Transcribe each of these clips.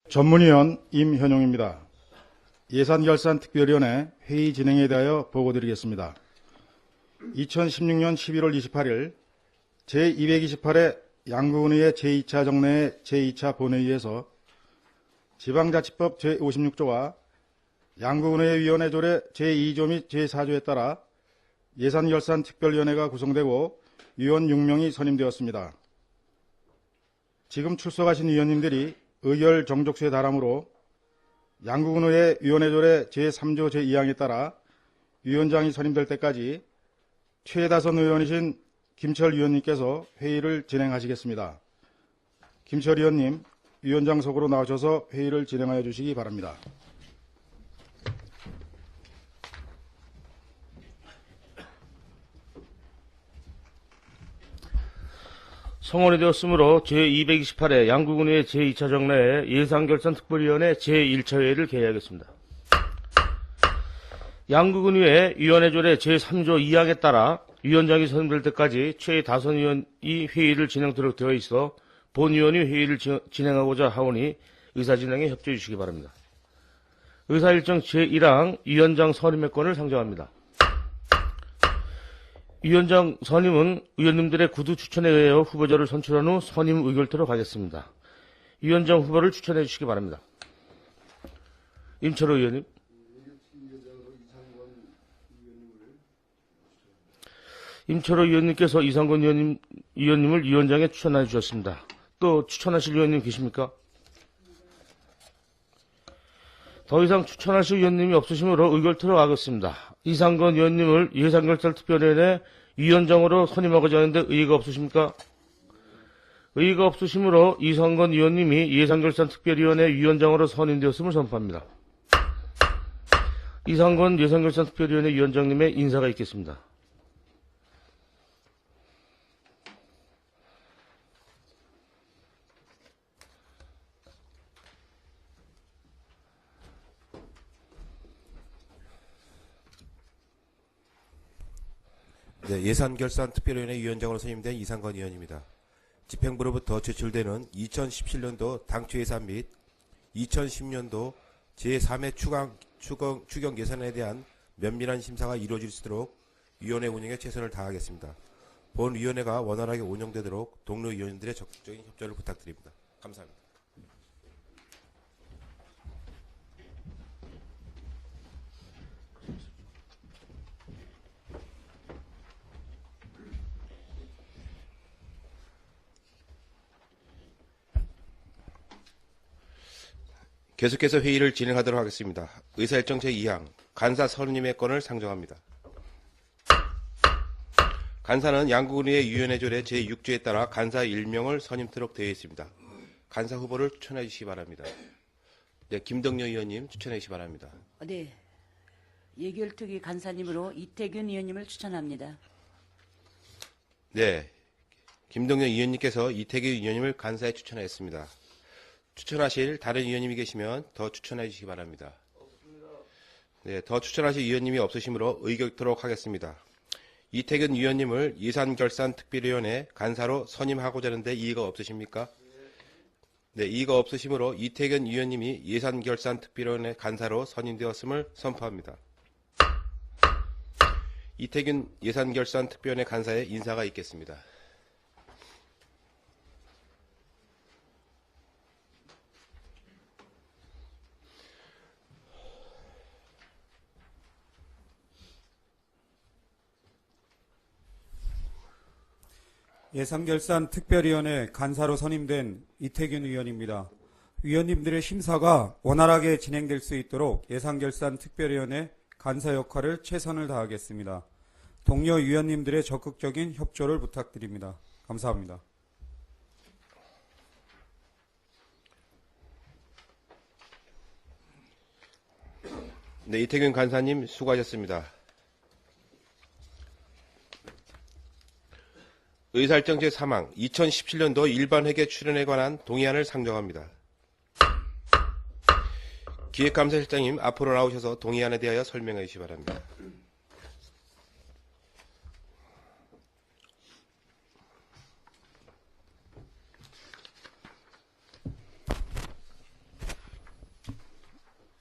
전문위원 임현용입니다. 예산결산특별위원회 회의 진행에 대하여 보고드리겠습니다. 2016년 11월 28일 제228회 양구군의회 제2차 정례회 제2차 본회의에서 지방자치법 제56조와 양구군의회 위원회 조례 제2조 및 제4조에 따라 예산결산특별위원회가 구성되고 위원 6명이 선임되었습니다. 지금 출석하신 위원님들이 의결 정족수에 달하므로 양구군의회 위원회 조례 제3조 제2항에 따라 위원장이 선임될 때까지 최다선 의원이신 김철 위원님께서 회의를 진행하시겠습니다. 김철 위원님, 위원장석으로 나오셔서 회의를 진행하여 주시기 바랍니다. 성원이 되었으므로 제228회 양구군의회 제2차 정례회 예산결산특별위원회 제1차 회의를 개회하겠습니다. 양구군의회 위원회 조례 제3조 2항에 따라 위원장이 선임될 때까지 최다선 의원이 회의를 진행토록 되어 있어 본위원이 회의를 진행하고자 하오니 의사진행에 협조해 주시기 바랍니다. 의사일정 제1항 위원장 선임의 권을 상정합니다. 위원장 선임은 의원님들의 구두 추천에 의하여 후보자를 선출한 후 선임 의결토로 가겠습니다. 위원장 후보를 추천해 주시기 바랍니다. 임철호 의원님. 임철호 의원님께서 이상권 의원님을 위원장에 추천해 주셨습니다. 또 추천하실 의원님 계십니까? 더 이상 추천하실 의원님이 없으시므로 의결토록 하겠습니다. 이상권 의원님을 예산결산특별위원회 위원장으로 선임하고자 하는데 의의가 없으십니까? 의의가 없으시므로 이상권 의원님이 예산결산특별위원회 위원장으로 선임되었음을 선포합니다. 이상권 예산결산특별위원회 위원장님의 인사가 있겠습니다. 네, 예산결산특별위원회 위원장으로 선임된 이상건 의원입니다. 집행부로부터 제출되는 2017년도 당초예산 및 2010년도 제3회 추경 예산에 대한 면밀한 심사가 이루어질 수 있도록 위원회 운영에 최선을 다하겠습니다. 본 위원회가 원활하게 운영되도록 동료 위원들의 적극적인 협조를 부탁드립니다. 감사합니다. 계속해서 회의를 진행하도록 하겠습니다. 의사일정 제2항 간사 선임의 권을 상정합니다. 간사는 양구군의회 위원회 조례 제6조에 따라 간사 1명을 선임토록 되어 있습니다. 간사 후보를 추천해 주시기 바랍니다. 네, 김덕녀 의원님 추천해 주시기 바랍니다. 네, 예결특위 간사님으로 이태균 의원님을 추천합니다. 네, 김덕녀 의원님께서 이태균 의원님을 간사에 추천하였습니다. 추천하실 다른 의원님이 계시면 더 추천해 주시기 바랍니다. 네, 더 추천하실 의원님이 없으시므로 의결토록 하겠습니다. 이태균 의원님을 예산결산특별위원회 간사로 선임하고자 하는데 이의가 없으십니까? 네, 이의가 없으시므로 이태균 의원님이 예산결산특별위원회 간사로 선임되었음을 선포합니다. 이태균 예산결산특별위원회 간사의 인사가 있겠습니다. 예산결산특별위원회 간사로 선임된 이태균 의원입니다. 위원님들의 심사가 원활하게 진행될 수 있도록 예산결산특별위원회 간사 역할을 최선을 다하겠습니다. 동료 위원님들의 적극적인 협조를 부탁드립니다. 감사합니다. 네, 이태균 간사님 수고하셨습니다. 의사일정 제3항 2017년도 일반회계 출연에 관한 동의안을 상정합니다. 기획감사실장님 앞으로 나오셔서 동의안에 대하여 설명해 주시기 바랍니다.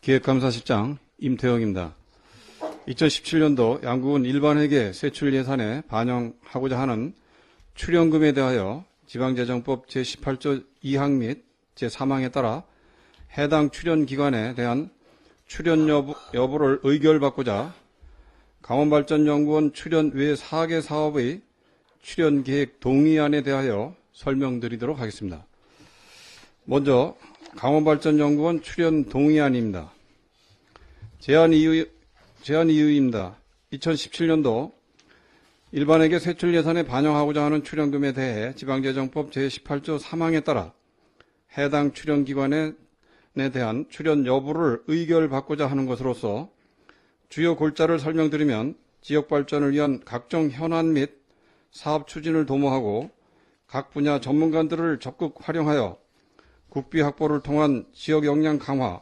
기획감사실장 임태영입니다. 2017년도 양국은 일반회계 세출 예산에 반영하고자 하는 출연금에 대하여 지방재정법 제18조 2항 및 제3항에 따라 해당 출연기관에 대한 출연 여부를 의결받고자 강원발전연구원 출연 외 4개 사업의 출연계획 동의안에 대하여 설명드리도록 하겠습니다. 먼저 강원발전연구원 출연 동의안입니다. 제안 이유입니다. 2017년도 일반회계 세출 예산에 반영하고자 하는 출연금에 대해 지방재정법 제18조 3항에 따라 해당 출연기관에 대한 출연 여부를 의결받고자 하는 것으로서 주요 골자를 설명드리면 지역발전을 위한 각종 현안 및 사업 추진을 도모하고 각 분야 전문가들을 적극 활용하여 국비 확보를 통한 지역 역량 강화,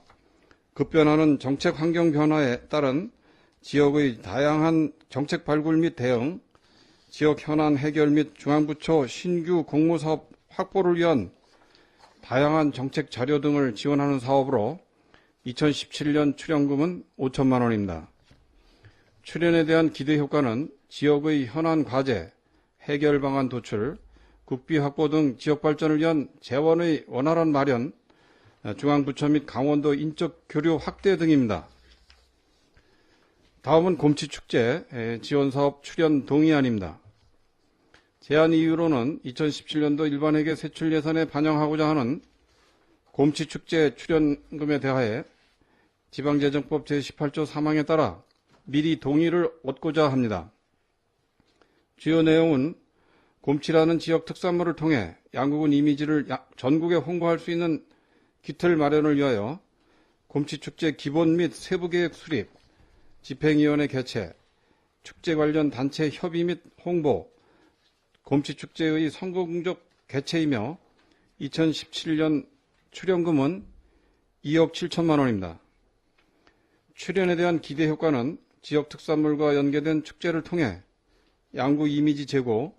급변하는 정책 환경 변화에 따른 지역의 다양한 정책 발굴 및 대응, 지역 현안 해결 및 중앙부처 신규 공모사업 확보를 위한 다양한 정책 자료 등을 지원하는 사업으로 2017년 출연금은 5천만 원입니다. 출연에 대한 기대 효과는 지역의 현안 과제, 해결 방안 도출, 국비 확보 등 지역 발전을 위한 재원의 원활한 마련, 중앙부처 및 강원도 인적 교류 확대 등입니다. 다음은 곰치축제 지원사업 출연 동의안입니다. 제안 이유로는 2017년도 일반회계 세출 예산에 반영하고자 하는 곰치축제 출연금에 대하여 지방재정법 제18조 3항에 따라 미리 동의를 얻고자 합니다. 주요 내용은 곰치라는 지역 특산물을 통해 양국은 이미지를 전국에 홍보할 수 있는 기틀 마련을 위하여 곰치축제 기본 및 세부계획 수립, 집행위원회 개최, 축제 관련 단체 협의 및 홍보, 곰치축제의 성공적 개최이며 2017년 출연금은 2억 7천만 원입니다. 출연에 대한 기대 효과는 지역 특산물과 연계된 축제를 통해 양구 이미지 제고,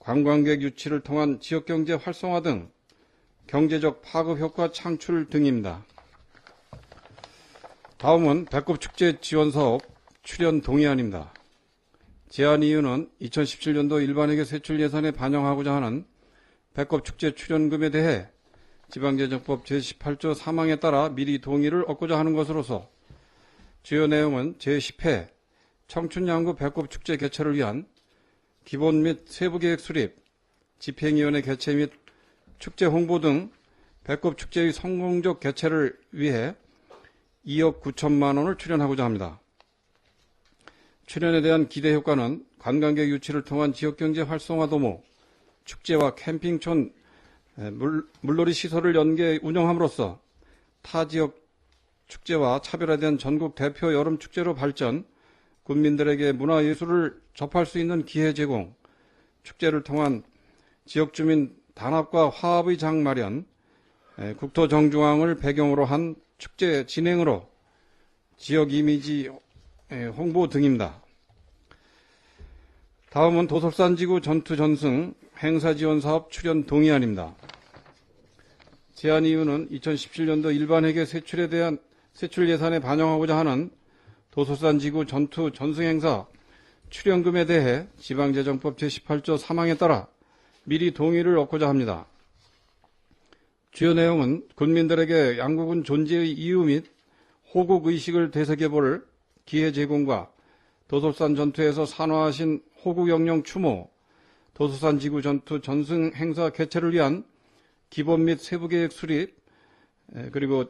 관광객 유치를 통한 지역경제 활성화 등 경제적 파급 효과 창출 등입니다. 다음은 배꼽축제 지원사업 출연 동의안입니다. 제안 이유는 2017년도 일반회계 세출 예산에 반영하고자 하는 배꼽축제 출연금에 대해 지방재정법 제18조 3항에 따라 미리 동의를 얻고자 하는 것으로서 주요 내용은 제10회 청춘양구 배꼽축제 개최를 위한 기본 및 세부계획 수립, 집행위원회 개최 및 축제 홍보 등 배꼽축제의 성공적 개최를 위해 2억 9천만 원을 출연하고자 합니다. 출연에 대한 기대 효과는 관광객 유치를 통한 지역경제 활성화 도모, 축제와 캠핑촌, 물놀이 시설을 연계 운영함으로써 타 지역 축제와 차별화된 전국 대표 여름축제로 발전, 군민들에게 문화예술을 접할 수 있는 기회 제공, 축제를 통한 지역주민 단합과 화합의 장 마련, 국토정중앙을 배경으로 한 축제 진행으로 지역 이미지 홍보 등입니다. 다음은 도솔산지구 전투전승 행사지원사업 출연 동의안입니다. 제안 이유는 2017년도 일반회계 세출에 대한 세출 예산에 반영하고자 하는 도솔산지구 전투전승행사 출연금에 대해 지방재정법 제18조 3항에 따라 미리 동의를 얻고자 합니다. 주요 내용은 군민들에게 양국은 존재의 이유 및 호국의식을 되새겨볼 기회 제공과 도솔산 전투에서 산화하신 호국영령 추모, 도솔산 지구 전투 전승 행사 개최를 위한 기본 및 세부계획 수립, 그리고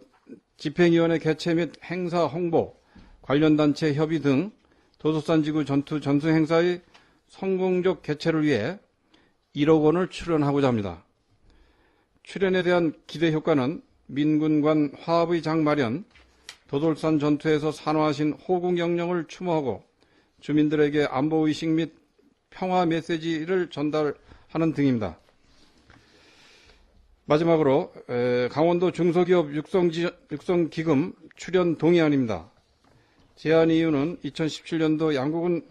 집행위원회 개최 및 행사 홍보, 관련 단체 협의 등 도솔산 지구 전투 전승 행사의 성공적 개최를 위해 1억 원을 출연하고자 합니다. 출연에 대한 기대 효과는 민군 간 화합의 장 마련, 도솔산 전투에서 산화하신 호국영령을 추모하고 주민들에게 안보의식 및 평화 메시지를 전달하는 등입니다. 마지막으로 강원도 중소기업 육성기금 출연 동의안입니다. 제안 이유는 2017년도 양국은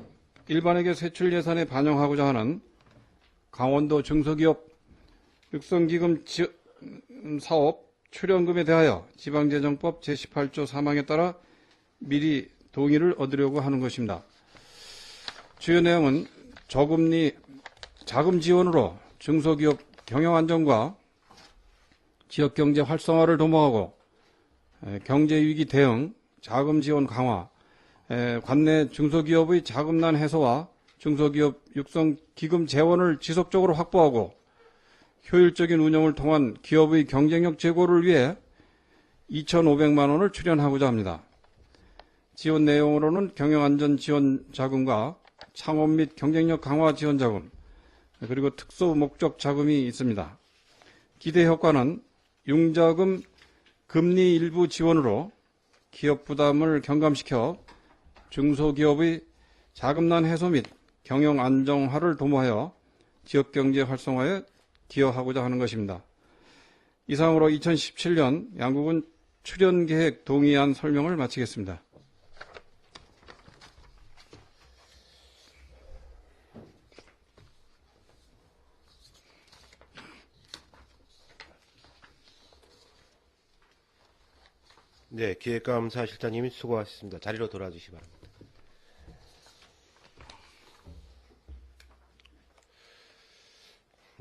일반회계 세출 예산에 반영하고자 하는 강원도 중소기업 육성기금 사업 출연금에 대하여 지방재정법 제18조 3항에 따라 미리 동의를 얻으려고 하는 것입니다. 주요 내용은 저금리 자금 지원으로 중소기업 경영 안정과 지역경제 활성화를 도모하고 경제위기 대응, 자금 지원 강화, 관내 중소기업의 자금난 해소와 중소기업 육성 기금 재원을 지속적으로 확보하고 효율적인 운영을 통한 기업의 경쟁력 제고를 위해 2,500만 원을 출연하고자 합니다. 지원 내용으로는 경영안전 지원 자금과 창업 및 경쟁력 강화 지원 자금, 그리고 특수 목적 자금이 있습니다. 기대 효과는 융자금 금리 일부 지원으로 기업 부담을 경감시켜 중소기업의 자금난 해소 및 경영 안정화를 도모하여 지역경제 활성화에 기여하고자 하는 것입니다. 이상으로 2017년 양국은 출연계획 동의안 설명을 마치겠습니다. 네, 기획감사 실장님이 수고하셨습니다. 자리로 돌아주시기 바랍니다.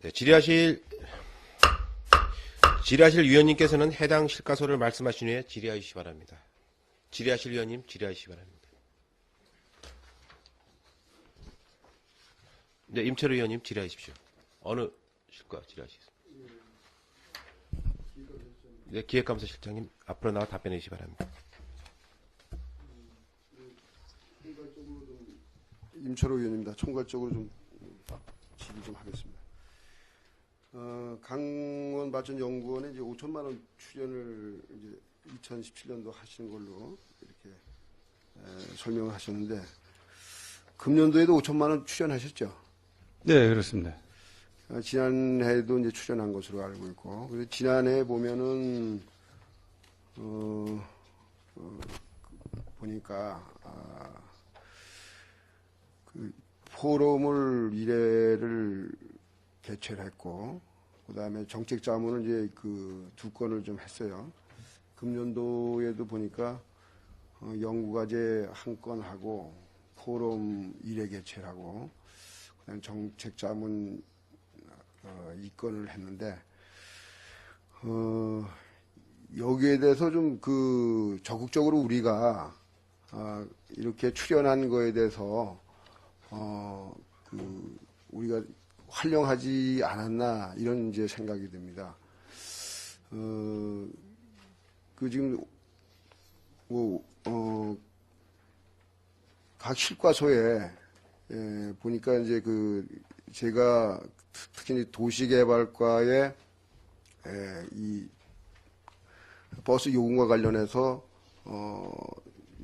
네, 질의하실 위원님께서는 해당 실과소를 말씀하신 후에 질의하시기 바랍니다. 질의하실 위원님 질의하시기 바랍니다. 네, 임철우 위원님 질의하십시오. 어느 실과 질의하시겠습니다. 네, 기획감사 실장님 앞으로 나와 답변해 주시기 바랍니다. 임철호 의원입니다. 총괄적으로 좀 질의 좀 하겠습니다. 강원발전연구원에 이제 5천만 원 출연을 이제 2017년도 하시는 걸로 이렇게 설명을 하셨는데 금년도에도 5천만 원 출연하셨죠? 네, 그렇습니다. 지난해에도 이제 출연한 것으로 알고 있고, 그래서 지난해 보면은 보니까 그 포럼을 1회를 개최를 했고, 그 다음에 정책 자문을 이제 그 2건을 좀 했어요. 금년도에도 보니까 연구과제 1건 하고 포럼 1회 개최를 하고, 그다음 정책 자문 2건을 했는데, 여기에 대해서 좀 그 적극적으로 우리가 이렇게 출연한 거에 대해서 그 우리가 활용하지 않았나 이런 이제 생각이 듭니다. 그 지금 각 실과소에 보니까 이제 그 제가 특히 도시개발과의 이 버스 요금과 관련해서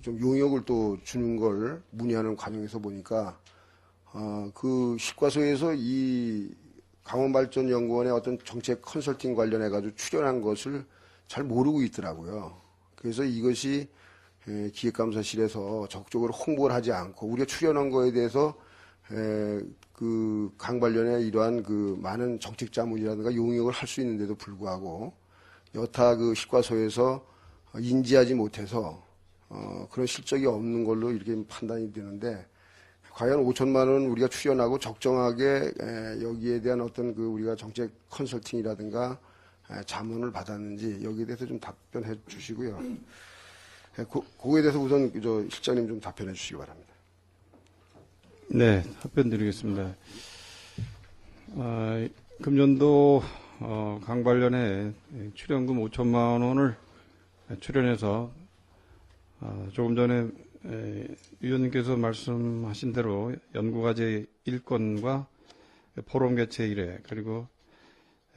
좀 용역을 또 주는 걸 문의하는 과정에서 보니까 그 실과소에서 이 강원발전연구원의 어떤 정책 컨설팅 관련해 가지고 출연한 것을 잘 모르고 있더라고요. 그래서 이것이 기획감사실에서 적극적으로 홍보를 하지 않고 우리가 출연한 거에 대해서 그 강관련의 이러한 그 많은 정책 자문이라든가 용역을 할 수 있는데도 불구하고 여타 그 실과소에서 인지하지 못해서 그런 실적이 없는 걸로 이렇게 판단이 되는데, 과연 5천만 원 우리가 출연하고 적정하게 여기에 대한 어떤 그 우리가 정책 컨설팅이라든가 자문을 받았는지 여기에 대해서 좀 답변해 주시고요. 그거에 대해서 우선 저 실장님 좀 답변해 주시기 바랍니다. 네, 답변 드리겠습니다. 금년도 강관련에 출연금 5천만 원을 출연해서 조금 전에 위원님께서 말씀하신 대로 연구과제 1건과 포럼 개최 1회, 그리고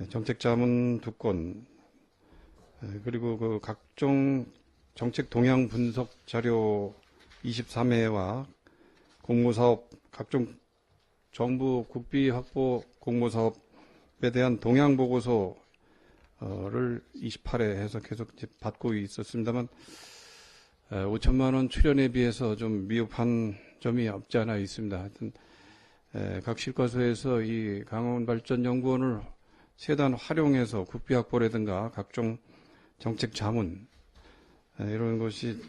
정책자문 2건, 그리고 그 각종 정책 동향 분석 자료 23회와 공모사업, 각종 정부 국비 확보 공모사업에 대한 동향 보고서를 28회 해서 계속 받고 있었습니다만, 5천만 원 출연에 비해서 좀 미흡한 점이 없지 않아 있습니다. 하여튼 각 실과소에서 이 강원발전연구원을 최대한 활용해서 국비 확보라든가 각종 정책 자문 이런 것이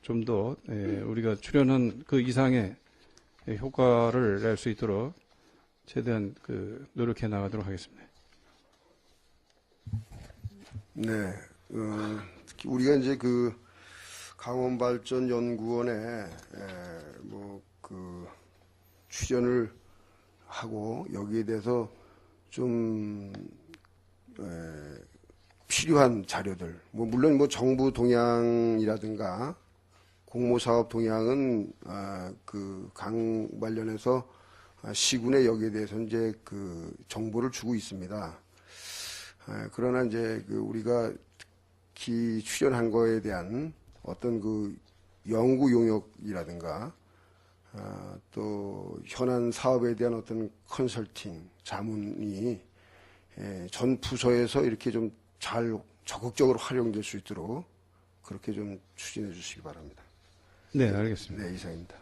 좀 더 우리가 출연한 그 이상의 효과를 낼 수 있도록 최대한 노력해 나가도록 하겠습니다. 네, 특히 우리가 이제 강원발전연구원에 출연을 하고 여기에 대해서 좀 필요한 자료들, 물론 정부 동향이라든가 공모사업 동향은 강 관련해서 시군에 여기에 대해서 이제 정보를 주고 있습니다. 그러나 이제 우리가 특히 출연한 거에 대한 어떤 연구 용역이라든가 또 현안 사업에 대한 어떤 컨설팅 자문이 전 부서에서 이렇게 좀 잘 적극적으로 활용될 수 있도록 그렇게 좀 추진해 주시기 바랍니다. 네, 알겠습니다. 네, 이상입니다.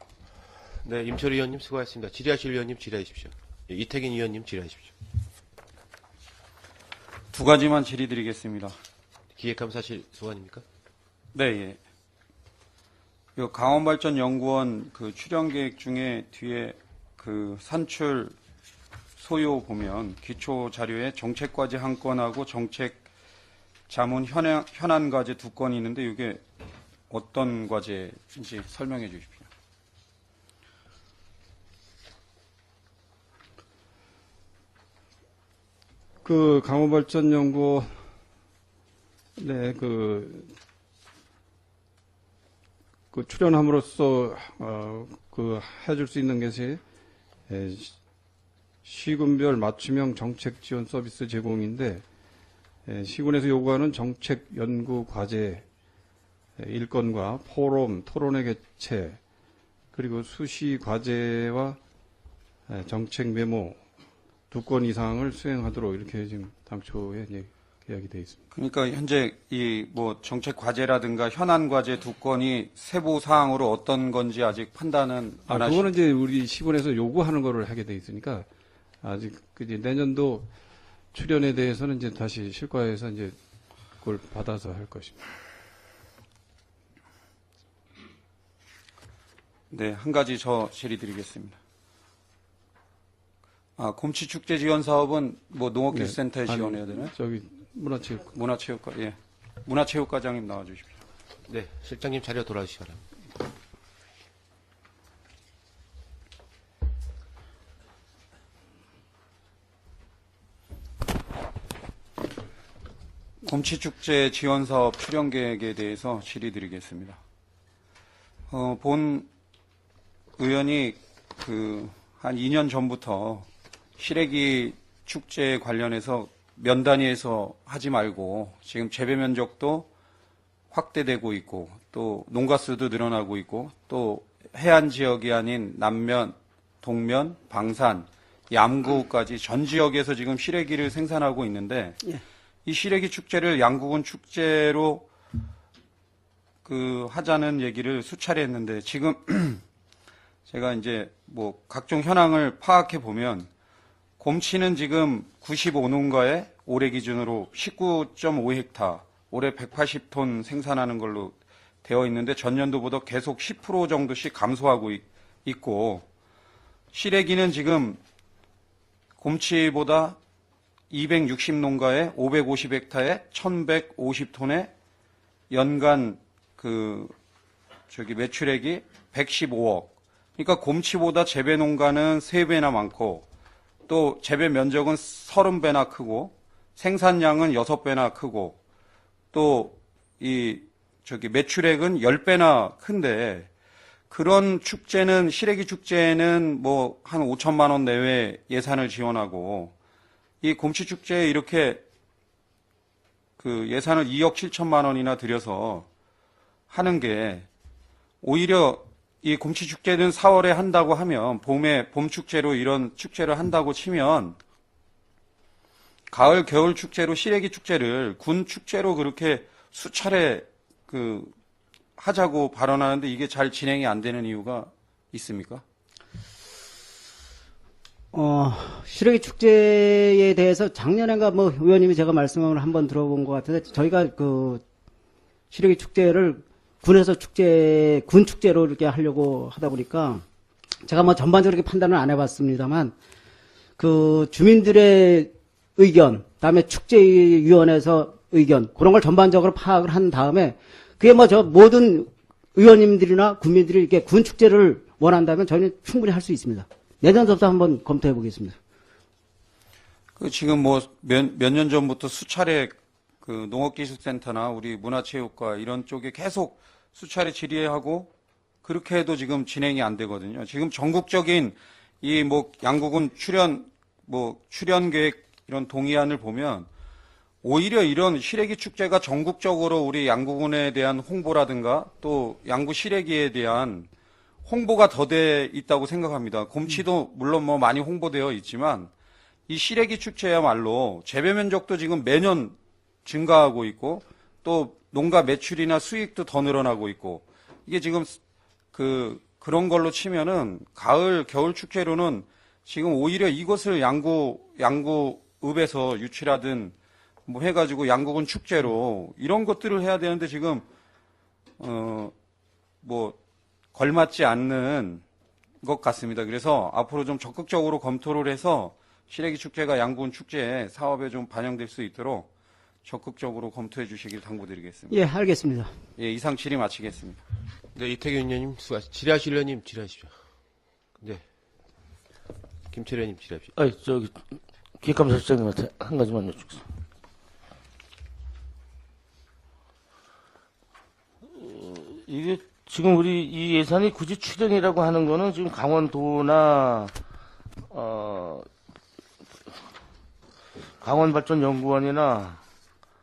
네, 임철희 의원님 수고하셨습니다. 질의하실 의원님 질의하십시오. 예, 이태균 의원님 질의하십시오. 두 가지만 질의드리겠습니다. 기획감사실 소관입니까? 네, 예. 요 강원발전연구원 출연 계획 중에 뒤에 산출 소요 보면 기초 자료에 정책과제 한 건하고 정책 자문 현안 과제 두 건이 있는데 이게 어떤 과제인지 설명해 주십시오. 강원발전연구원에 출연함으로써 해줄 수 있는 것이 시군별 맞춤형 정책 지원 서비스 제공인데 시군에서 요구하는 정책 연구 과제 1건과 포럼, 토론회 개최 그리고 수시 과제와 정책 메모 2건 이상을 수행하도록 이렇게 지금 당초에 계약이 되어 있습니다. 그러니까 현재 정책 과제라든가 현안 과제 두 건이 세부 사항으로 어떤 건지 아직 판단은 안 하시죠? 그거는 이제 우리 시군에서 요구하는 거를 하게 돼 있으니까 아직 내년도 출연에 대해서는 이제 다시 실과해서 이제 그걸 받아서 할 것입니다. 네, 한 가지 저 질의드리겠습니다. 곰치축제 지원 사업은 농업기술센터에 지원해야 되나요? 문화체육과, 예. 문화체육과장님 나와주십시오. 네, 실장님 자료 돌아주시기 바랍니다. 곰치축제 지원 사업 출연 계획에 대해서 질의드리겠습니다. 본 의원이 한 2년 전부터 시래기 축제 관련해서 면 단위에서 하지 말고 지금 재배 면적도 확대되고 있고 또 농가 수도 늘어나고 있고 또 해안 지역이 아닌 남면, 동면, 방산, 양구까지 전 지역에서 지금 시래기를 생산하고 있는데 이 시래기 축제를 양구군 축제로 하자는 얘기를 수차례 했는데 지금 제가 이제 각종 현황을 파악해 보면 곰치는 지금 95농가에 올해 기준으로 19.5헥타, 올해 180톤 생산하는 걸로 되어 있는데 전년도보다 계속 10% 정도씩 감소하고 있고 시래기는 지금 곰치보다 260농가에 550헥타에 1150톤의 연간 매출액이 115억. 그러니까 곰치보다 재배 농가는 3배나 많고 또 재배 면적은 30배나 크고 생산량은 6배나 크고 또 매출액은 10배나 큰데 그런 축제는 시래기 축제는 한 5천만 원 내외 예산을 지원하고 이 곰치 축제에 이렇게 예산을 2억 7천만 원이나 들여서 하는 게 오히려 이 곰치 축제는 4월에 한다고 하면 봄 축제로 이런 축제를 한다고 치면 가을 겨울 축제로 시래기 축제를 군 축제로 그렇게 수차례 하자고 발언하는데 이게 잘 진행이 안 되는 이유가 있습니까? 시래기 축제에 대해서 작년인가 뭐 의원님이 제가 말씀을 한번 들어본 것 같은데 저희가 그 시래기 축제를 군에서 군 축제로 이렇게 하려고 하다 보니까 제가 뭐 전반적으로 이렇게 판단을 안 해봤습니다만 그 주민들의 의견, 그다음에 축제위원회에서 의견 그런 걸 전반적으로 파악을 한 다음에 그게 뭐 저 모든 의원님들이나 국민들이 이렇게 군 축제를 원한다면 저희는 충분히 할 수 있습니다. 내년부터 한번 검토해 보겠습니다. 그 지금 뭐 몇 년 전부터 수차례 그 농업기술센터나 우리 문화체육과 이런 쪽에 계속 수차례 질의하고 그렇게 해도 지금 진행이 안 되거든요. 지금 전국적인 이 뭐 양국은 출연 계획 이런 동의안을 보면 오히려 이런 시래기 축제가 전국적으로 우리 양구군에 대한 홍보라든가 또 양구 시래기에 대한 홍보가 더 돼 있다고 생각합니다. 곰치도 물론 뭐 많이 홍보되어 있지만 이 시래기 축제야말로 재배 면적도 지금 매년 증가하고 있고 또 농가 매출이나 수익도 더 늘어나고 있고 이게 지금 그런 걸로 치면은 가을 겨울 축제로는 지금 오히려 이것을 양구읍에서 유치하든 뭐 해가지고 양구군 축제로 이런 것들을 해야 되는데 지금 뭐 걸맞지 않는 것 같습니다. 그래서 앞으로 좀 적극적으로 검토를 해서 시래기 축제가 양구군 축제 사업에 좀 반영될 수 있도록 적극적으로 검토해 주시길 당부드리겠습니다. 예, 알겠습니다. 예, 이상 질의 마치겠습니다. 네, 이태균 의원님 수고하십시오. 질의하실 의원님 질의하십시오. 네. 김철 의원님 질의하십시오. 저기 기획감사실장님한테 한 가지만 여쭙겠습니다. 이게 지금 우리 이 예산이 굳이 출연이라고 하는 거는 지금 강원도나 강원발전연구원이나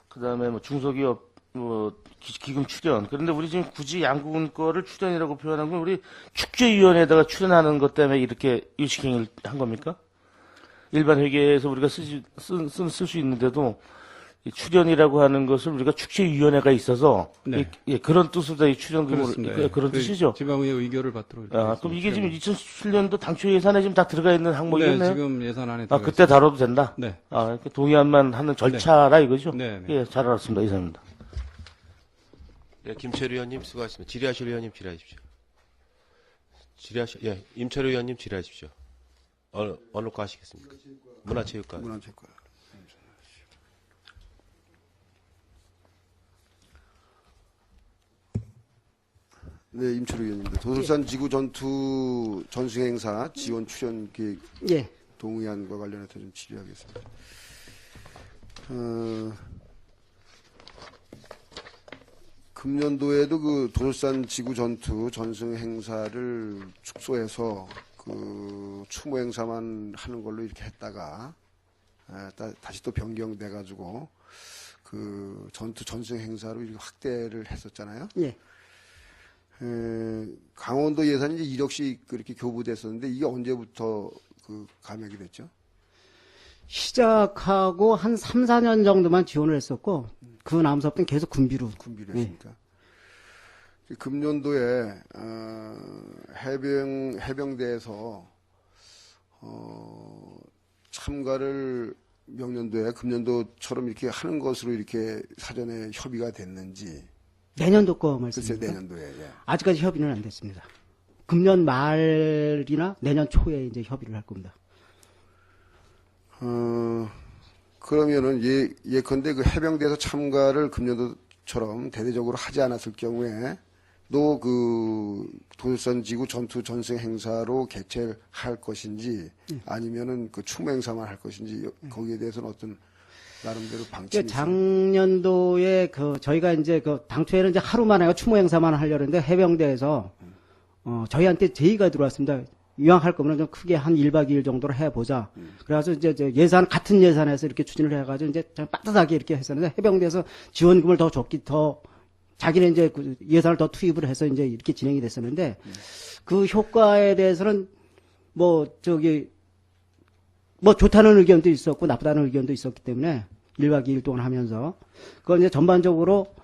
그다음에 뭐 중소기업 뭐 기금 출연. 그런데 우리 지금 굳이 양구군 거를 출연이라고 표현한 건 우리 축제위원회에다가 출연하는 것 때문에 이렇게 일식행위를 한 겁니까? 일반 회계에서 우리가 쓸 수 있는데도 이 출연이라고 하는 것을 우리가 축제위원회가 있어서 네. 그런 뜻으로 이 출연금을 그렇습니다. 그런 뜻이죠. 지방의 의결을 받도록. 이렇게 그럼 이게 지금 2017년도 당초 예산에 지금 다 들어가 있는 항목이겠네요. 네, 지금 예산 안에 그때 들어가 다뤄도 된다. 네. 이렇게 동의안만 하는 절차라 이거죠. 네, 네. 예, 잘 알았습니다. 이상입니다. 네, 김철 의원님 수고하셨습니다. 질의하실 의원님 질의하십시오. 임철 의원님 질의하십시오. 어느 거 하시겠습니까? 문화체육과. 문화체육과. 네, 임철우 의원입니다. 도솔산 지구 전투 전승행사 지원 출연 계획 예. 동의안과 관련해서 좀 질의하겠습니다. 금년도에도 그 도솔산 지구 전투 전승 행사를 축소해서 그 추모 행사만 하는 걸로 이렇게 했다가 다시 또 변경돼 가지고 그 전투 전승 행사로 이렇게 확대를 했었잖아요. 예. 강원도 예산이 이제 1억씩 그렇게 교부됐었는데 이게 언제부터 그 감액이 됐죠? 시작하고 한 3, 4년 정도만 지원을 했었고 그 남서부터는 계속 군비로 했으니까. 금년도에 해병대에서 참가를 명년도에 금년도처럼 이렇게 하는 것으로 이렇게 사전에 협의가 됐는지. 내년도 거 글쎄 말씀입니까? 내년도에. 예. 아직까지 협의는 안 됐습니다. 금년 말이나 내년 초에 이제 협의를 할 겁니다. 그러면은 예컨대 그 해병대에서 참가를 금년도처럼 대대적으로 하지 않았을 경우에 또 그 도솔산 지구 전투 전승 행사로 개최할 것인지 아니면은 그 추모 행사만 할 것인지 거기에 대해서는 어떤 나름대로 방침이 작년도에 저희가 이제 당초에는 이제 하루만 해가 추모 행사만 하려고 했는데 해병대에서 저희한테 제의가 들어왔습니다. 이왕 할 거면 좀 크게 한 1박 2일 정도로 해보자. 그래서 이제 같은 예산에서 이렇게 추진을 해가지고 이제 좀 빠듯하게 이렇게 했었는데 해병대에서 지원금을 더 자기는 이제 그 예산을 더 투입을 해서 이제 이렇게 진행이 됐었는데 그 효과에 대해서는 뭐 좋다는 의견도 있었고 나쁘다는 의견도 있었기 때문에 1박 2일 동안 하면서 그걸 이제 전반적으로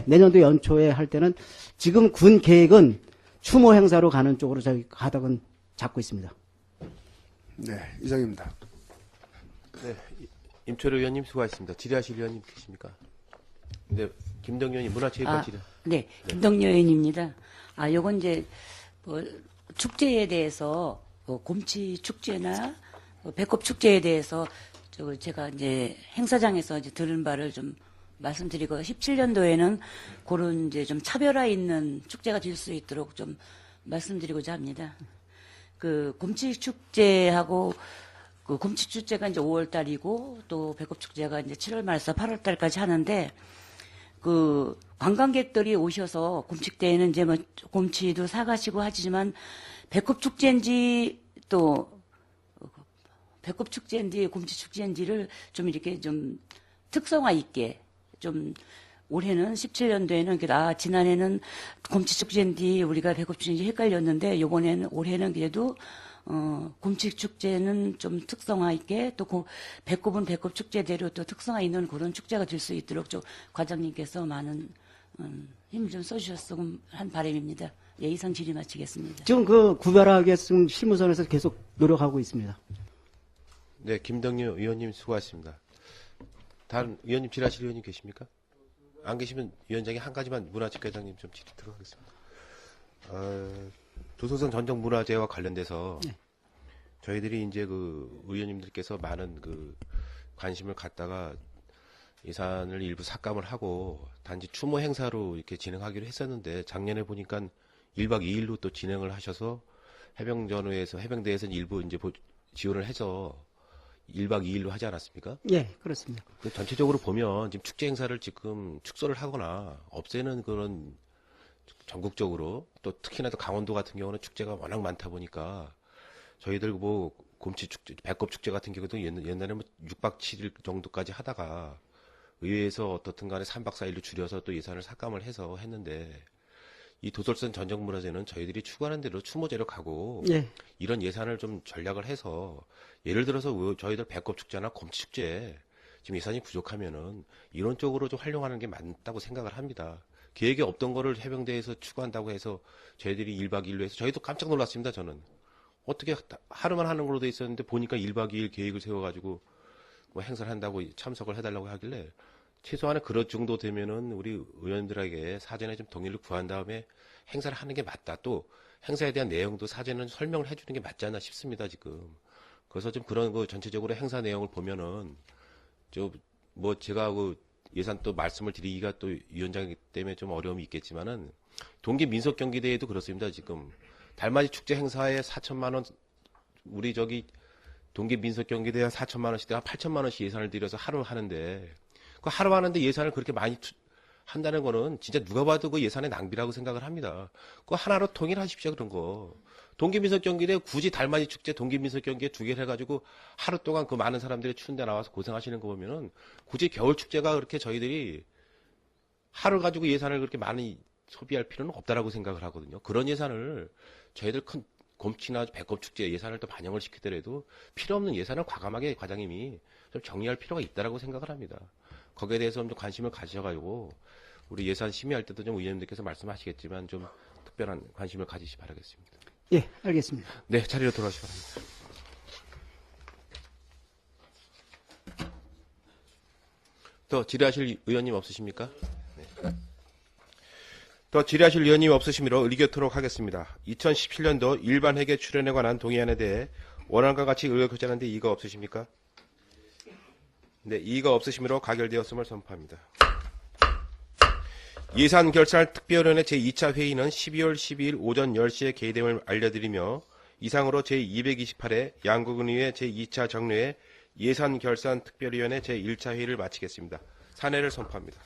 내년도 연초에 할 때는 지금 군 계획은 추모 행사로 가는 쪽으로 저희 가닥은 잡고 있습니다. 네, 이상입니다. 네, 임철호 의원님 수고하셨습니다. 질의하실 의원님 계십니까? 네, 김동연 의원님 문화체육관 질의. 네, 김동연 의원입니다. 요건 이제 뭐 축제에 대해서 곰치 축제나 배꼽 축제에 대해서 제가 이제 행사장에서 이제 들은 바를 좀 말씀드리고 17년도에는 그런 이제 좀 차별화 있는 축제가 될 수 있도록 좀 말씀드리고자 합니다. 그 곰치 축제하고 그 곰치 축제가 이제 5월 달이고 또 배꼽 축제가 이제 7월 말에서 8월 달까지 하는데 그 관광객들이 오셔서 곰축제에는 이제 뭐 곰치도 사가시고 하지만 배꼽 축제인지 또 배꼽 축제인지 곰치 축제인지를 좀 이렇게 좀 특성화 있게 좀 올해는 17년도에는 지난해는 곰치 축제인지 우리가 배꼽 축제인지 헷갈렸는데 올해는 그래도 곰치 축제는 좀 특성화 있게 또 배꼽은 배꼽 축제대로 또 특성화 있는 그런 축제가 될 수 있도록 좀 과장님께서 많은 힘을 좀 써주셨으면 한 바람입니다. 예, 이상 질의 마치겠습니다. 지금 그 구별하게 지금 실무선에서 계속 노력하고 있습니다. 네, 김동연 의원님 수고하셨습니다. 다른 의원님 질의하실 의원님 계십니까? 안 계시면 위원장이 한 가지만 문화체육회장님 좀 질의 들어가겠습니다. 도서선 전통문화재와 관련돼서 네. 저희들이 이제 그 의원님들께서 많은 그 관심을 갖다가 예산을 일부 삭감을 하고 단지 추모 행사로 이렇게 진행하기로 했었는데 작년에 보니까 1박 2일로 또 진행을 하셔서 해병대에서는 일부 이제 지원을 해서 1박 2일로 하지 않았습니까? 예, 그렇습니다. 전체적으로 보면 지금 축제 행사를 지금 축소를 하거나 없애는 그런 전국적으로 또 특히나 또 강원도 같은 경우는 축제가 워낙 많다 보니까 저희들 뭐 곰치 축제, 배꼽 축제 같은 경우도 옛날에 뭐 6박 7일 정도까지 하다가 의회에서 어떻든 간에 3박 4일로 줄여서 또 예산을 삭감을 해서 했는데 이 도솔선 전통문화재는 저희들이 추구하는 대로 추모제로 가고 예. 이런 예산을 좀 전략을 해서 예를 들어서 저희들 배꼽 축제나 곰치 축제 지금 예산이 부족하면은 이런 쪽으로 좀 활용하는 게 맞다고 생각을 합니다. 계획에 없던 거를 해병대에서 추구한다고 해서 저희들이 1박 2일로 해서 저희도 깜짝 놀랐습니다. 저는 어떻게 하루만 하는 걸로 돼 있었는데 보니까 1박 2일 계획을 세워가지고 뭐 행사를 한다고 참석을 해달라고 하길래 최소한의 그런 정도 되면은 우리 의원들에게 사전에 좀 동의를 구한 다음에 행사를 하는 게 맞다. 또 행사에 대한 내용도 사전에 설명을 해주는 게 맞지 않나 싶습니다. 지금 그래서 좀 그런 거 전체적으로 행사 내용을 보면은 뭐 제가 그 예산 또 말씀을 드리기가 또 위원장이기 때문에 좀 어려움이 있겠지만은 동계 민속 경기대회도 그렇습니다. 지금 달맞이 축제 행사에 4천만 원 우리 동계 민속 경기대회 4천만 원씩 한 8천만 원씩 예산을 들여서 하루 하는데 그 하루 하는데 예산을 그렇게 많이 한다는 거는 진짜 누가 봐도 그 예산의 낭비라고 생각을 합니다. 그거 하나로 통일하십시오, 그런 거. 동계민속경기대 굳이 달맞이 축제 동계민속경기에 2개를 해가지고 하루 동안 그 많은 사람들이 추운데 나와서 고생하시는 거 보면은 굳이 겨울축제가 그렇게 저희들이 하루 가지고 예산을 그렇게 많이 소비할 필요는 없다라고 생각을 하거든요. 그런 예산을 저희들 큰 곰치나 배꼽축제 예산을 또 반영을 시키더라도 필요 없는 예산을 과감하게 과장님이 좀 정리할 필요가 있다라고 생각을 합니다. 거기에 대해서 좀 관심을 가지셔가지고 우리 예산 심의할 때도 좀 의원님들께서 말씀하시겠지만 좀 특별한 관심을 가지시 바라겠습니다. 예, 알겠습니다. 네, 자리로 돌아가시기 바랍니다. 더 질의하실 의원님 없으십니까? 네. 더 질의하실 의원님 없으시므로 의결토록 하겠습니다. 2017년도 일반 회계 출연에 관한 동의안에 대해 원안과 같이 의결 교체하는데 이의가 없으십니까? 네, 이의가 없으시므로 가결되었음을 선포합니다. 예산결산 특별위원회 제2차 회의는 12월 12일 오전 10시에 개의됨을 알려드리며 이상으로 제228회 양국은의회 제2차 정례회 예산결산 특별위원회 제1차 회의를 마치겠습니다. 산회를 선포합니다.